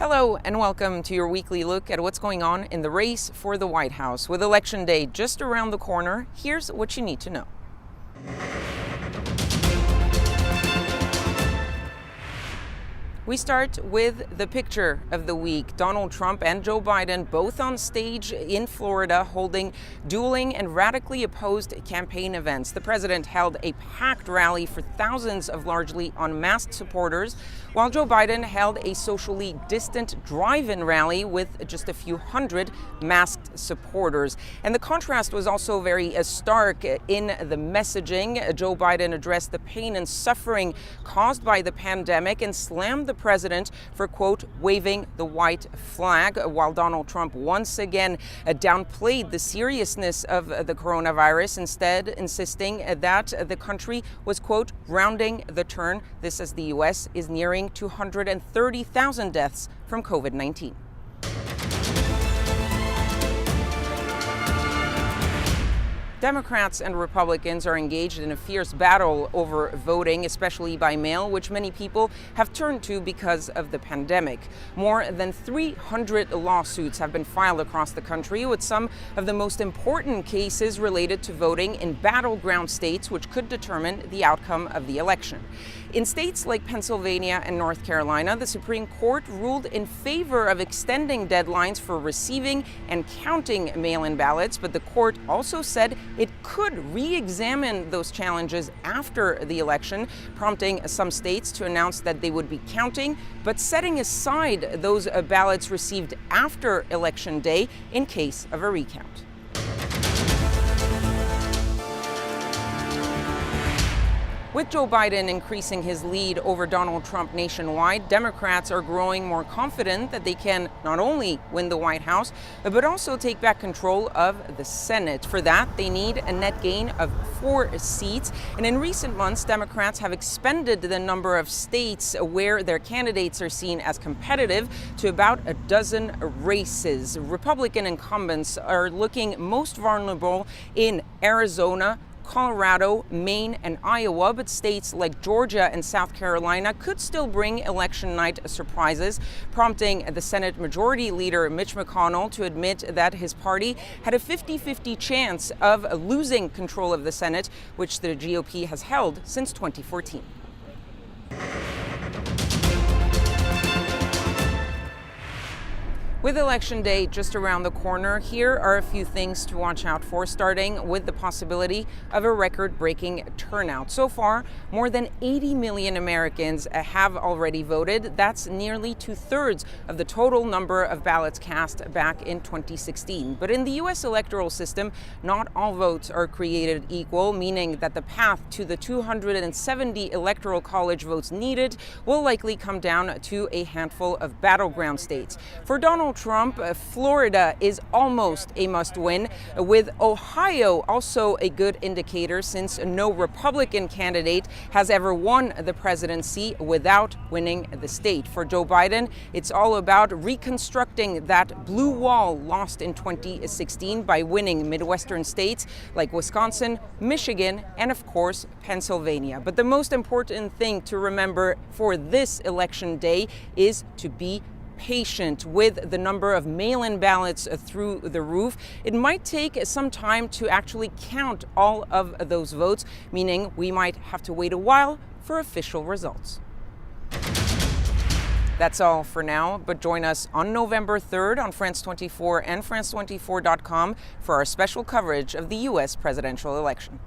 Hello and welcome to your weekly look at what's going on in the race for the White House. With Election Day just around the corner, here's what you need to know. We start with the picture of the week. Donald Trump and Joe Biden both on stage in Florida holding dueling and radically opposed campaign events. The president held a packed rally for thousands of largely unmasked supporters, while Joe Biden held a socially distant drive-in rally with just a few hundred masked supporters. And the contrast was also very stark in the messaging. Joe Biden addressed the pain and suffering caused by the pandemic and slammed the president for, quote, waving the white flag, while Donald Trump once again downplayed the seriousness of the coronavirus, instead insisting that the country was, quote, rounding the turn. This as the U.S. is nearing 230,000 deaths from COVID-19. Democrats and Republicans are engaged in a fierce battle over voting, especially by mail, which many people have turned to because of the pandemic. More than 300 lawsuits have been filed across the country, with some of the most important cases related to voting in battleground states, which could determine the outcome of the election. In states like Pennsylvania and North Carolina, the Supreme Court ruled in favor of extending deadlines for receiving and counting mail-in ballots, but the court also said it could re-examine those challenges after the election, prompting some states to announce that they would be counting, but setting aside those ballots received after Election Day in case of a recount. With Joe Biden increasing his lead over Donald Trump nationwide, Democrats are growing more confident that they can not only win the White House, but also take back control of the Senate. For that, they need a net gain of 4 seats. And in recent months, Democrats have expanded the number of states where their candidates are seen as competitive to about a dozen races. Republican incumbents are looking most vulnerable in Arizona, Colorado, Maine, and Iowa, but states like Georgia and South Carolina could still bring election night surprises, prompting the Senate Majority Leader Mitch McConnell to admit that his party had a 50-50 chance of losing control of the Senate, which the GOP has held since 2014. With Election Day just around the corner, here are a few things to watch out for, starting with the possibility of a record-breaking turnout. So far, more than 80 million Americans have already voted. That's nearly 2/3 of the total number of ballots cast back in 2016. But in the U.S. electoral system, not all votes are created equal, meaning that the path to the 270 Electoral College votes needed will likely come down to a handful of battleground states. For Donald Trump, Florida is almost a must-win, with Ohio also a good indicator, since no Republican candidate has ever won the presidency without winning the state. For Joe Biden, it's all about reconstructing that blue wall lost in 2016 by winning Midwestern states like Wisconsin, Michigan, and of course, Pennsylvania. But the most important thing to remember for this election day is to be patient. With the number of mail-in ballots through the roof, it might take some time to actually count all of those votes, meaning we might have to wait a while for official results. That's all for now, but join us on November 3rd on France 24 and France24.com for our special coverage of the U.S. presidential election.